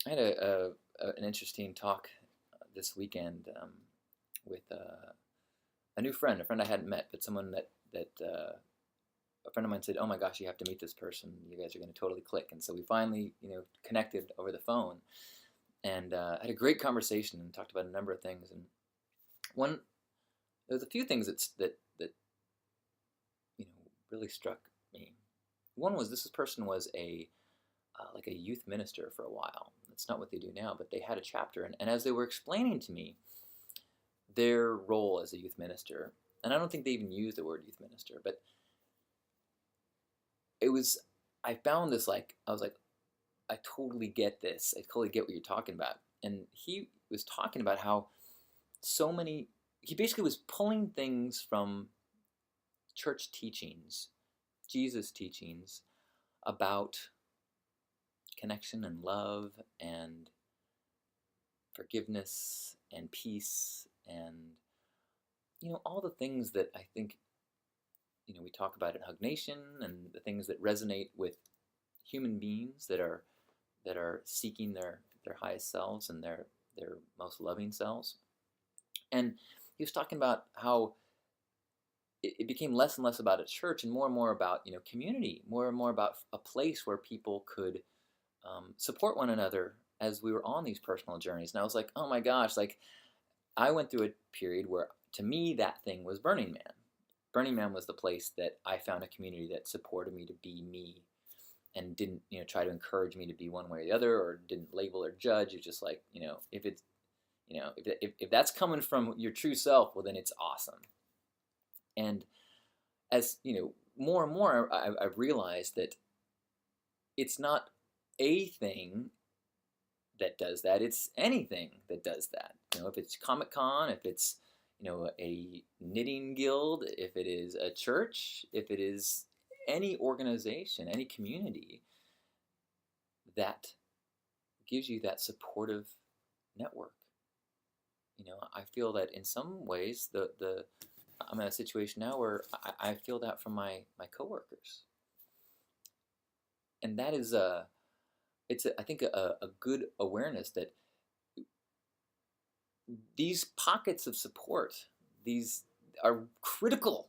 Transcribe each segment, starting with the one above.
I had an interesting talk this weekend with a new friend, a friend I hadn't met, but someone that a friend of mine said, "Oh my gosh, you have to meet this person. You guys are going to totally click." And so we finally, connected over the phone and had a great conversation and talked about a number of things. And one, there was a few things that really struck me. One was this person was a like a youth minister for a while. That's not what they do now, but they had a chapter. And as they were explaining to me their role as a youth minister, and I don't think they even used the word youth minister, but it was, I found this like, I was like, I totally get this. I totally get what you're talking about. And he was talking about how so many, he basically was pulling things from church teachings, Jesus teachings about connection and love and forgiveness and peace and all the things that I think we talk about in Hug Nation and the things that resonate with human beings that are seeking their highest selves and their most loving selves. And he was talking about how it became less and less about a church and more about community, more and more about a place where people could support one another as we were on these personal journeys. And I was like, oh my gosh, like I went through a period where to me that thing was Burning Man. Burning Man was the place that I found a community that supported me to be me and didn't try to encourage me to be one way or the other or didn't label or judge. It's just like if it's if that's coming from your true self, well then it's awesome. And as more and more I've realized that it's not a thing that does that. It's anything that does that. If it's Comic Con, if it's a knitting guild, if it is a church, if it is any organization, any community that gives you that supportive network. I feel that in some ways the I'm in a situation now where I feel that from my coworkers, and that is I think a good awareness that these pockets of support, these are critical.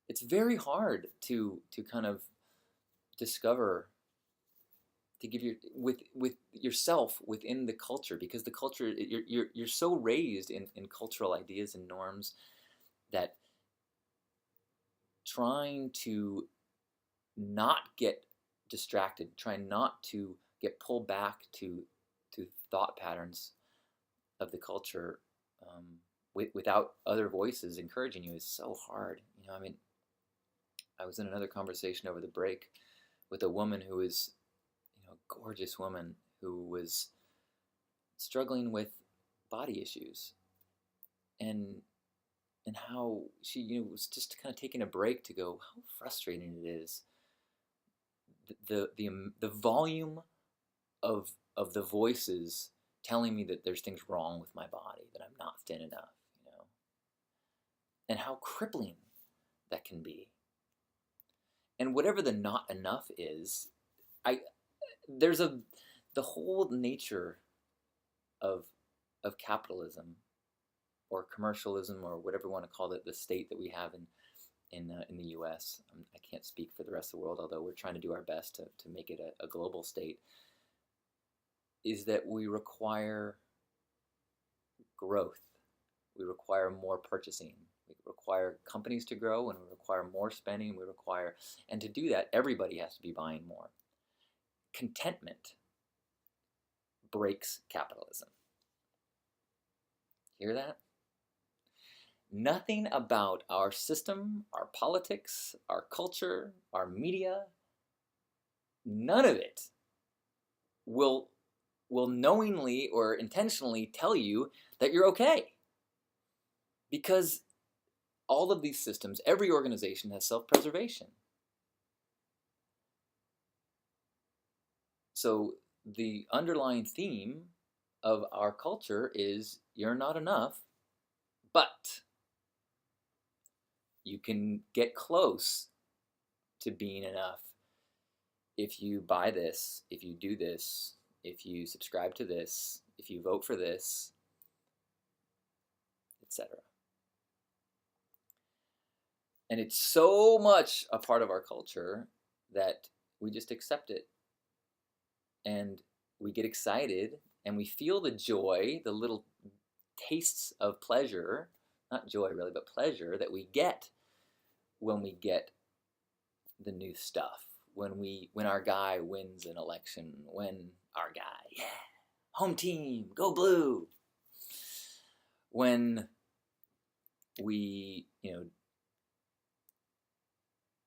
It's very hard to kind of discover, to give your with yourself within the culture, because the culture, you're so raised in cultural ideas and norms that trying to not get distracted, trying not to get pulled back to thought patterns of the culture, without other voices encouraging you is so hard. I mean, I was in another conversation over the break with a woman who is, a gorgeous woman who was struggling with body issues, and how she was just kind of taking a break to go how frustrating it is, the volume of the voices telling me that there's things wrong with my body, that I'm not thin enough, and how crippling that can be. And whatever the not enough is, I there's the whole nature of capitalism or commercialism or whatever you want to call it, the state that we have in the U.S. I can't speak for the rest of the world, although we're trying to do our best to make it a global state. Is that we require growth, we require more purchasing, we require companies to grow, and we require more spending. And to do that, everybody has to be buying more. Contentment breaks capitalism. Hear that? Nothing about our system, our politics, our culture, our media, none of it will knowingly or intentionally tell you that you're okay. Because all of these systems, every organization has self-preservation. So the underlying theme of our culture is you're not enough, but you can get close to being enough if you buy this, if you do this, if you subscribe to this, if you vote for this, etc. And it's so much a part of our culture that we just accept it. And we get excited and we feel the joy, the little tastes of pleasure, not joy really, but pleasure that we get when we get the new stuff. When our guy wins an election, when our guy, yeah, home team, go blue. When we,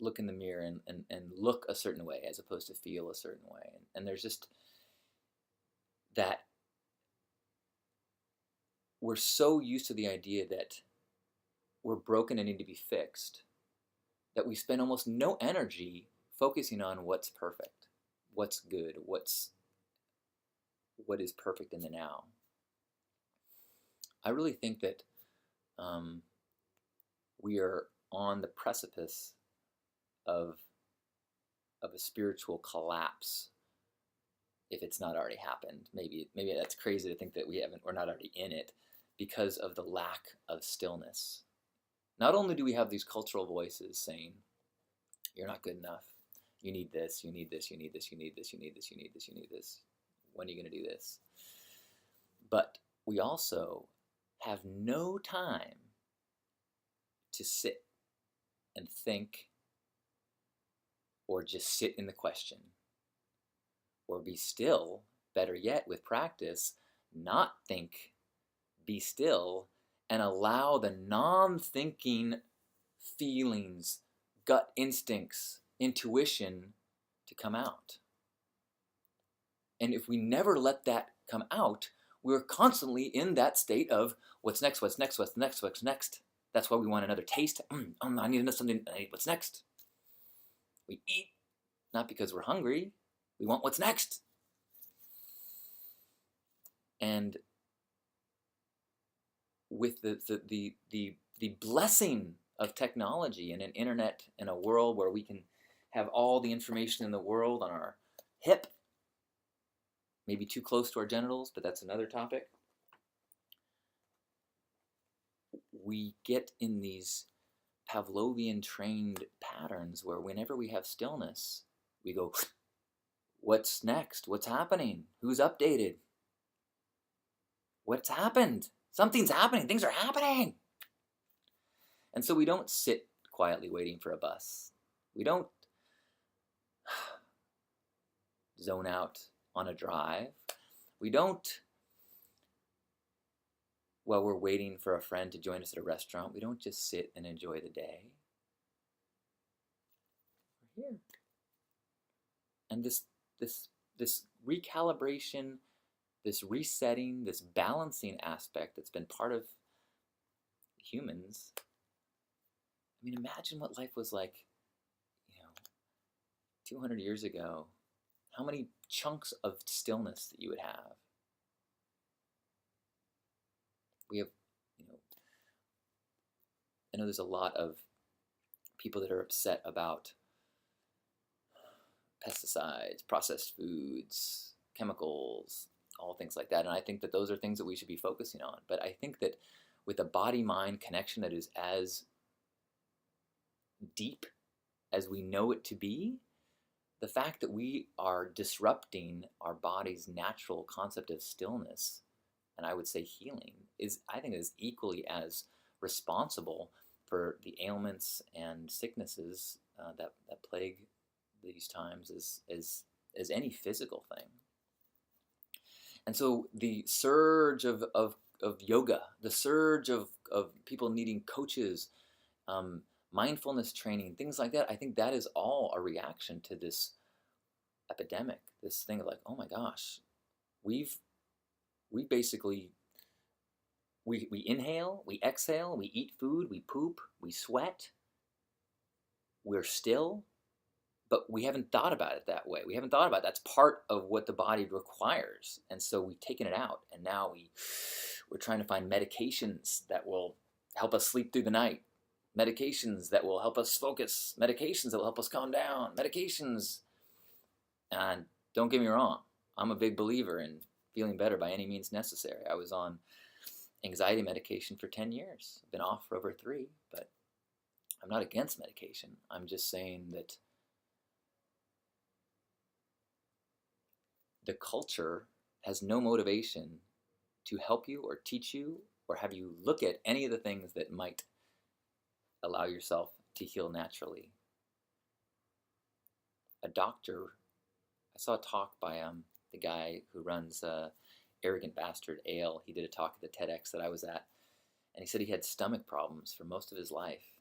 look in the mirror and look a certain way as opposed to feel a certain way. And there's just that we're so used to the idea that we're broken and need to be fixed that we spend almost no energy focusing on what's perfect, what's good, what is perfect in the now. I really think that we are on the precipice of a spiritual collapse, if it's not already happened. Maybe that's crazy to think that we're not already in it, because of the lack of stillness. Not only do we have these cultural voices saying, you're not good enough, you need this, you need this, you need this, you need this, you need this, you need this, you need this, when are you going to do this? But we also have no time to sit and think, or just sit in the question, or be still, better yet with practice, not think, be still, and allow the non-thinking feelings, gut instincts, intuition to come out. And if we never let that come out, we're constantly in that state of what's next, what's next, what's next, what's next. That's why we want another taste. I need something, what's next? We eat, not because we're hungry. We want what's next. And with the blessing of technology and an internet and a world where we can have all the information in the world on our hip, maybe too close to our genitals, but that's another topic. We get in these Pavlovian trained patterns where whenever we have stillness, we go, what's next? What's happening? Who's updated? What's happened? Something's happening. Things are happening. And so we don't sit quietly waiting for a bus. We don't zone out on a drive. We don't, while we're waiting for a friend to join us at a restaurant, we don't just sit and enjoy the day. We're here. And this recalibration, this resetting, this balancing aspect that's been part of humans. I mean, imagine what life was like, 200 years ago. How many chunks of stillness that you would have. We have, I know there's a lot of people that are upset about pesticides, processed foods, chemicals, all things like that. And I think that those are things that we should be focusing on. But I think that with a body-mind connection that is as deep as we know it to be, the fact that we are disrupting our body's natural concept of stillness, and I would say healing, I think is equally as responsible for the ailments and sicknesses that plague these times as any physical thing. And so the surge of yoga, the surge of people needing coaches, mindfulness training, things like that, I think that is all a reaction to this epidemic, this thing of like, oh my gosh, we basically, we inhale, we exhale, we eat food, we poop, we sweat, we're still, but we haven't thought about it that way. We haven't thought about it. That's part of what the body requires. And so we've taken it out, and now we're trying to find medications that will help us sleep through the night, medications that will help us focus, medications that will help us calm down, medications. And don't get me wrong, I'm a big believer in feeling better by any means necessary. I was on anxiety medication for 10 years. I've been off for over 3, but I'm not against medication. I'm just saying that the culture has no motivation to help you or teach you or have you look at any of the things that might allow yourself to heal naturally. A doctor, I saw a talk by the guy who runs Arrogant Bastard Ale. He did a talk at the TEDx that I was at, and he said he had stomach problems for most of his life.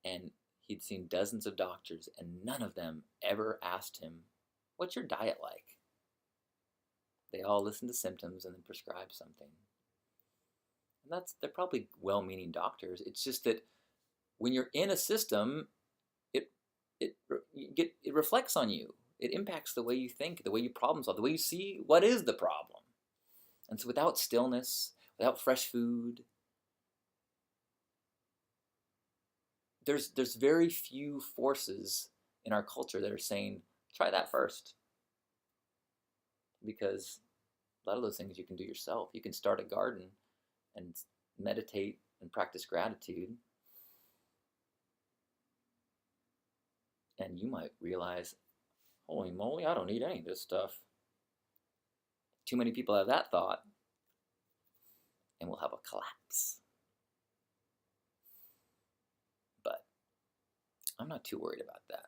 And he'd seen dozens of doctors, and none of them ever asked him, "What's your diet like?" They all listened to symptoms and then prescribed something. And they're probably well-meaning doctors. It's just that when you're in a system, it reflects on you. It impacts the way you think, the way you problem solve, the way you see what is the problem. And so without stillness, without fresh food, there's very few forces in our culture that are saying, try that first. Because a lot of those things you can do yourself. You can start a garden and meditate and practice gratitude. And you might realize, holy moly, I don't need any of this stuff. Too many people have that thought, and we'll have a collapse. But I'm not too worried about that.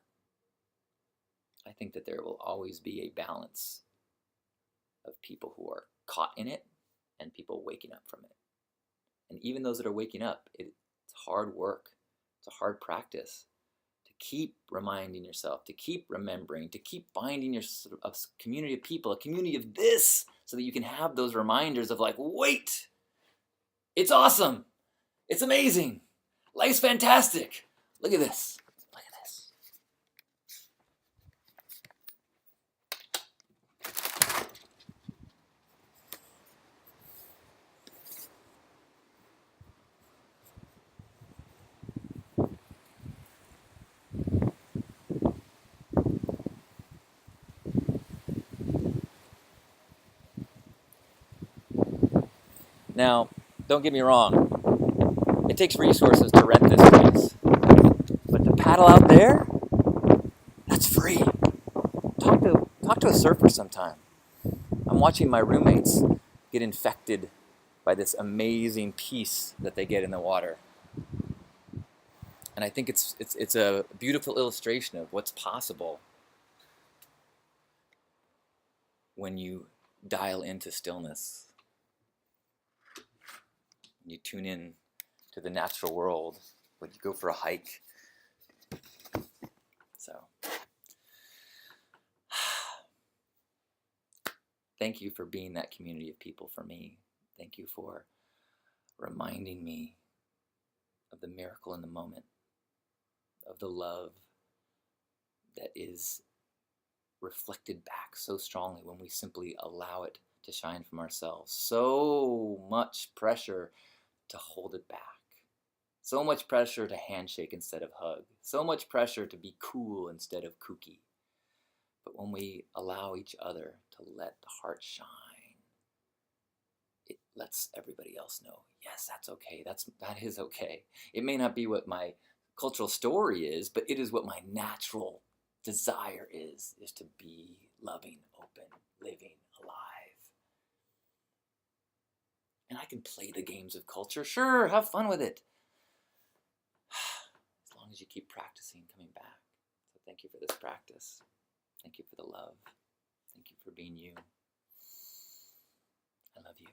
I think that there will always be a balance of people who are caught in it and people waking up from it. And even those that are waking up, it's hard work. It's a hard practice to keep reminding yourself, to keep remembering, to keep finding a community of people, a community of this, so that you can have those reminders of like, wait, it's awesome. It's amazing. Life's fantastic. Look at this. Look at this. Now, don't get me wrong. It takes resources to rent this place. But to paddle out there, that's free. Talk to a surfer sometime. I'm watching my roommates get infected by this amazing peace that they get in the water. And I think it's a beautiful illustration of what's possible when you dial into stillness. You tune in to the natural world when you go for a hike. So, thank you for being that community of people for me. Thank you for reminding me of the miracle in the moment, of the love that is reflected back so strongly when we simply allow it to shine from ourselves. So much pressure to hold it back. So much pressure to handshake instead of hug. So much pressure to be cool instead of kooky. But when we allow each other to let the heart shine, it lets everybody else know, yes, that's okay. That is okay. It may not be what my cultural story is, but it is what my natural desire is to be loving, open, living, alive. And I can play the games of culture. Sure, have fun with it. As long as you keep practicing coming back. So thank you for this practice. Thank you for the love. Thank you for being you. I love you.